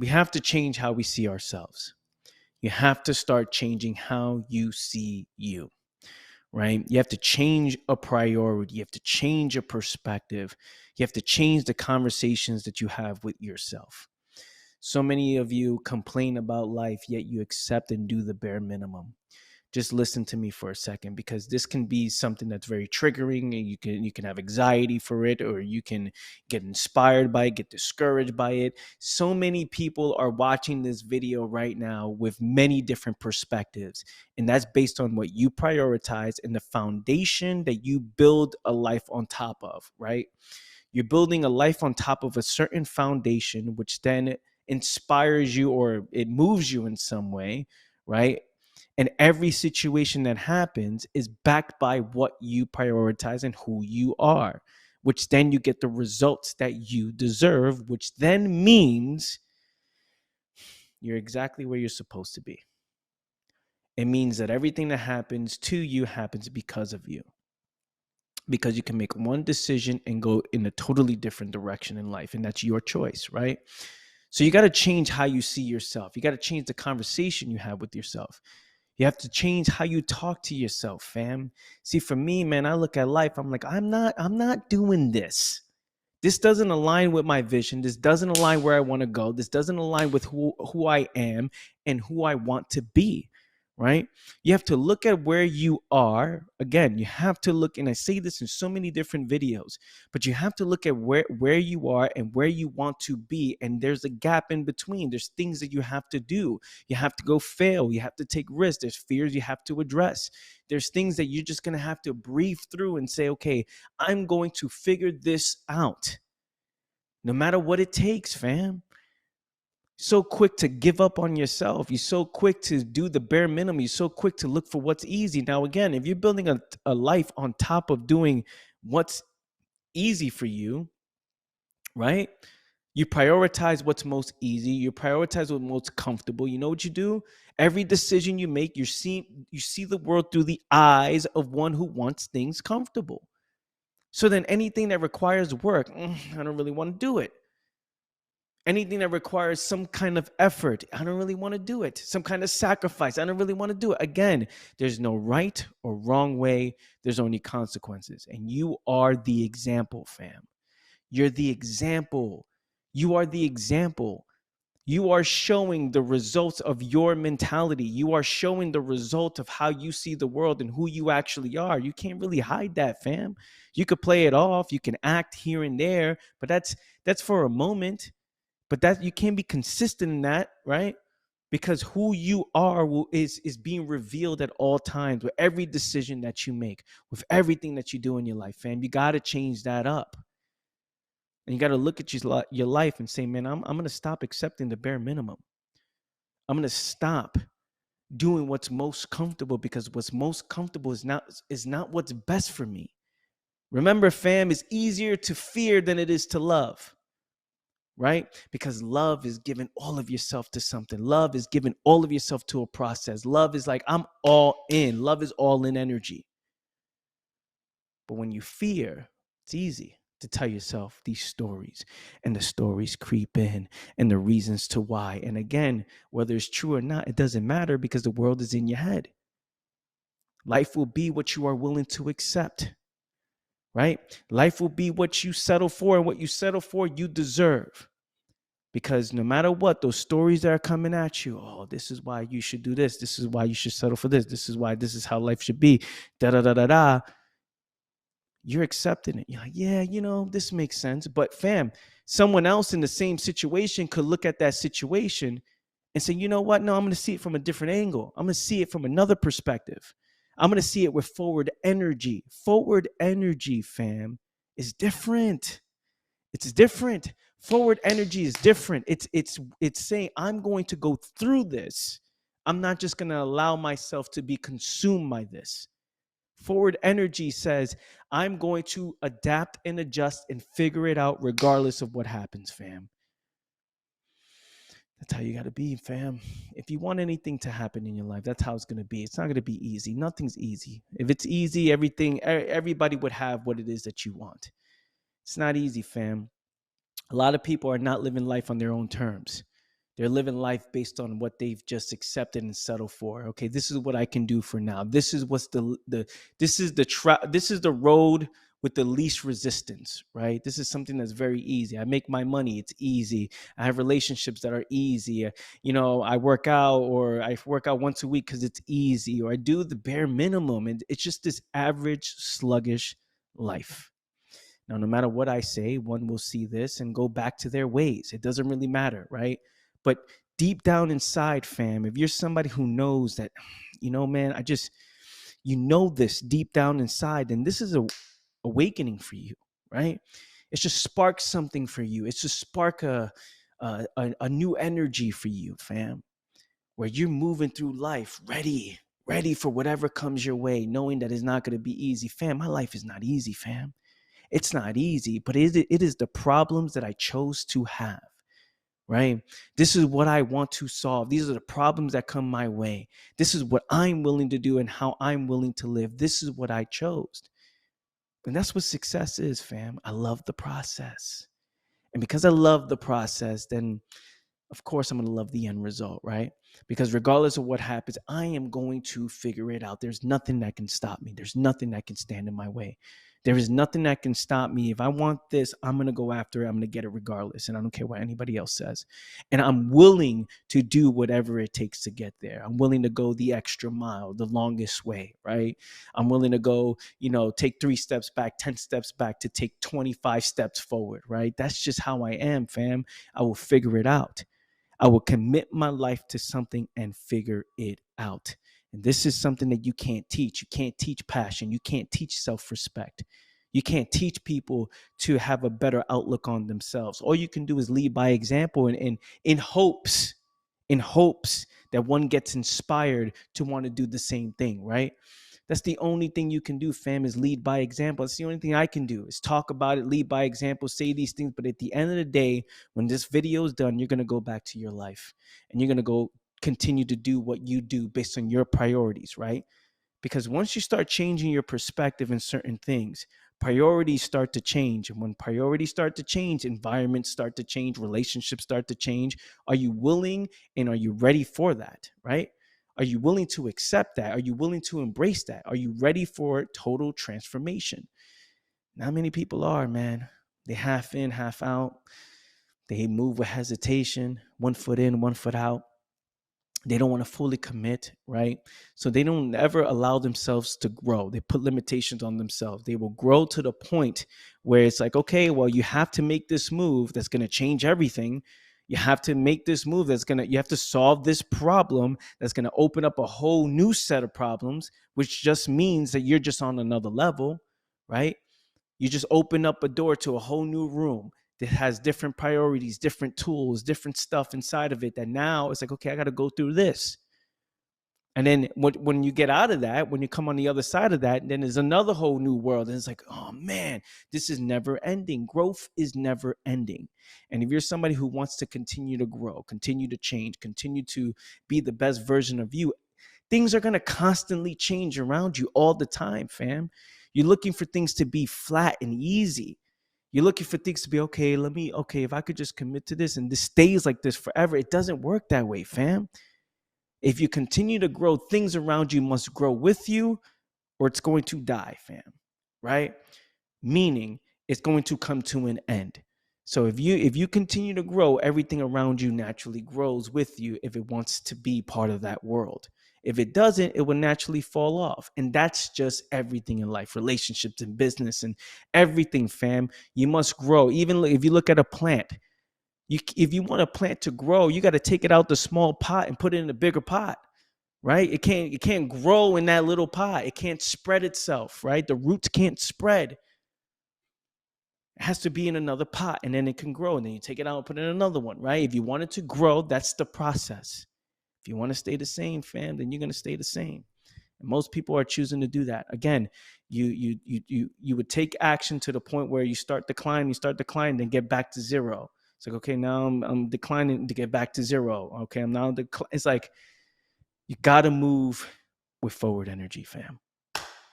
We have to change how we see ourselves. You have to start changing how you see you, right? You have to change a priority. You have to change a perspective. You have to change the conversations that you have with yourself. So many of you complain about life, yet you accept and do the bare minimum. Just listen to me for a second, because this can be something that's very triggering, and you can have anxiety for it, or you can get inspired by it, get discouraged by it. So many people are watching this video right now with many different perspectives, and that's based on what you prioritize and the foundation that you build a life on top of, right? You're building a life on top of a certain foundation, which then inspires you or it moves you in some way, right? And every situation that happens is backed by what you prioritize and who you are, which then you get the results that you deserve, which then means you're exactly where you're supposed to be. It means that everything that happens to you happens because of you, because you can make one decision and go in a totally different direction in life, and that's your choice, right? So you got to change how you see yourself. You got to change the conversation you have with yourself. You have to change how you talk to yourself, fam. See, for me, man, I look at life, I'm like, I'm not doing this. This doesn't align with my vision. This doesn't align where I want to go. This doesn't align with who I am and who I want to be, right? You have to look at where you are. Again, you have to look, and I say this in so many different videos, but you have to look at where you are and where you want to be. And there's a gap in between. There's things that you have to do. You have to go fail. You have to take risks. There's fears you have to address. There's things that you're just going to have to breathe through and say, okay, I'm going to figure this out. No matter what it takes, fam. So quick to give up on yourself. You're so quick to do the bare minimum. You're so quick to look for what's easy. Now, again, if you're building a life on top of doing what's easy for you, right? You prioritize what's most easy. You prioritize what's most comfortable. You know what you do? Every decision you make, you see the world through the eyes of one who wants things comfortable. So then anything that requires work, I don't really want to do it. Anything that requires some kind of effort, I don't really want to do it. Some kind of sacrifice, I don't really want to do it. Again, there's no right or wrong way. There's only consequences. And you are the example, fam. You're the example. You are the example. You are showing the results of your mentality. You are showing the result of how you see the world and who you actually are. You can't really hide that, fam. You could play it off. You can act here and there, but that's for a moment. But that you can't be consistent in that, right? Because who you are is being revealed at all times with every decision that you make, with everything that you do in your life, fam. You got to change that up. And you got to look at your life and say, man, I'm going to stop accepting the bare minimum. I'm going to stop doing what's most comfortable, because what's most comfortable is not what's best for me. Remember, fam, it's easier to fear than it is to love, right? Because love is giving all of yourself to something. Love is giving all of yourself to a process. Love is like, I'm all in. Love is all in energy. But when you fear, it's easy to tell yourself these stories, and the stories creep in, and the reasons to why. And again, whether it's true or not, it doesn't matter, because the world is in your head. Life will be what you are willing to accept, right? Life will be what you settle for, and what you settle for, you deserve. Because no matter what, those stories that are coming at you, oh, this is why you should do this. This is why you should settle for this. This is why this is how life should be. Da da da da da. You're accepting it. You're like, yeah, this makes sense. But fam, someone else in the same situation could look at that situation and say, you know what? No, I'm going to see it from a different angle. I'm going to see it from another perspective. I'm going to see it with forward energy. Forward energy, fam, is different. It's different. Forward energy is different. It's saying, I'm going to go through this. I'm not just going to allow myself to be consumed by this. Forward energy says, I'm going to adapt and adjust and figure it out regardless of what happens, fam. That's how you got to be, fam. If you want anything to happen in your life, that's how it's going to be. It's not going to be easy. Nothing's easy. If it's easy, everybody would have what it is that you want. It's not easy, fam. A lot of people are not living life on their own terms. They're living life based on what they've just accepted and settled for. Okay, this is what I can do for now. This is what's this is the road with the least resistance, right? This is something that's very easy. I make my money, it's easy. I have relationships that are easy. I work out, or I work out once a week because it's easy, or I do the bare minimum. And it's just this average, sluggish life. Now, no matter what I say, one will see this and go back to their ways. It doesn't really matter, right? But deep down inside, fam, if you're somebody who knows that, man, this deep down inside, then this is a awakening for you, right? It's just spark something for you. It's just spark a new energy for you, fam, where you're moving through life ready for whatever comes your way, knowing that it's not going to be easy. Fam, my life is not easy, fam. It's not easy, but it is the problems that I chose to have, right? This is what I want to solve. These are the problems that come my way. This is what I'm willing to do and how I'm willing to live. This is what I chose. And that's what success is, fam. I love the process. And because I love the process, then of course I'm going to love the end result, right? Because regardless of what happens, I am going to figure it out. There's nothing that can stop me. There's nothing that can stand in my way. There is nothing that can stop me. If I want this, I'm going to go after it. I'm going to get it regardless. And I don't care what anybody else says. And I'm willing to do whatever it takes to get there. I'm willing to go the extra mile, the longest way, right? I'm willing to go, take 3 steps back, 10 steps back to take 25 steps forward, right? That's just how I am, fam. I will figure it out. I will commit my life to something and figure it out. And this is something that you can't teach. You can't teach passion. You can't teach self-respect. You can't teach people to have a better outlook on themselves. All you can do is lead by example, and in hopes that one gets inspired to want to do the same thing, right? That's the only thing you can do, fam, is lead by example. That's the only thing I can do is talk about it, lead by example, say these things. But at the end of the day, when this video is done, you're going to go back to your life and you're going to go continue to do what you do based on your priorities, right? Because once you start changing your perspective in certain things, priorities start to change. And when priorities start to change, environments start to change, relationships start to change. Are you willing and are you ready for that, right? Are you willing to accept that? Are you willing to embrace that? Are you ready for total transformation? Not many people are, man. They half in, half out. They move with hesitation, 1 foot in, 1 foot out. They don't want to fully commit, right? So they don't ever allow themselves to grow. They put limitations on themselves. They will grow to the point where it's like, okay, well, you have to make this move that's going to change everything. You have to make this move you have to solve this problem that's going to open up a whole new set of problems, which just means that you're just on another level, right? You just open up a door to a whole new room that has different priorities, different tools, different stuff inside of it that now it's like, okay, I got to go through this. And then when you get out of that, when you come on the other side of that, then there's another whole new world. And it's like, oh man, this is never ending. Growth is never ending. And if you're somebody who wants to continue to grow, continue to change, continue to be the best version of you, things are going to constantly change around you all the time, fam. You're looking for things to be flat and easy. You're looking for things to be, okay, if I could just commit to this and this stays like this forever. It doesn't work that way, fam. If you continue to grow, things around you must grow with you or it's going to die, fam, right? Meaning it's going to come to an end. So if you continue to grow, everything around you naturally grows with you if it wants to be part of that world. If it doesn't, it will naturally fall off. And that's just everything in life, relationships and business and everything, fam. You must grow. Even if you look at a plant, if you want a plant to grow, you got to take it out the small pot and put it in a bigger pot, right? It can't grow in that little pot. It can't spread itself, right? The roots can't spread. It has to be in another pot and then it can grow. And then you take it out and put it in another one, right? If you want it to grow, that's the process. If you want to stay the same, fam, then you're going to stay the same. And most people are choosing to do that. Again, you would take action to the point where you start declining, then get back to zero. It's like, okay, now I'm declining to get back to zero. Okay, I'm now it's like you got to move with forward energy, fam.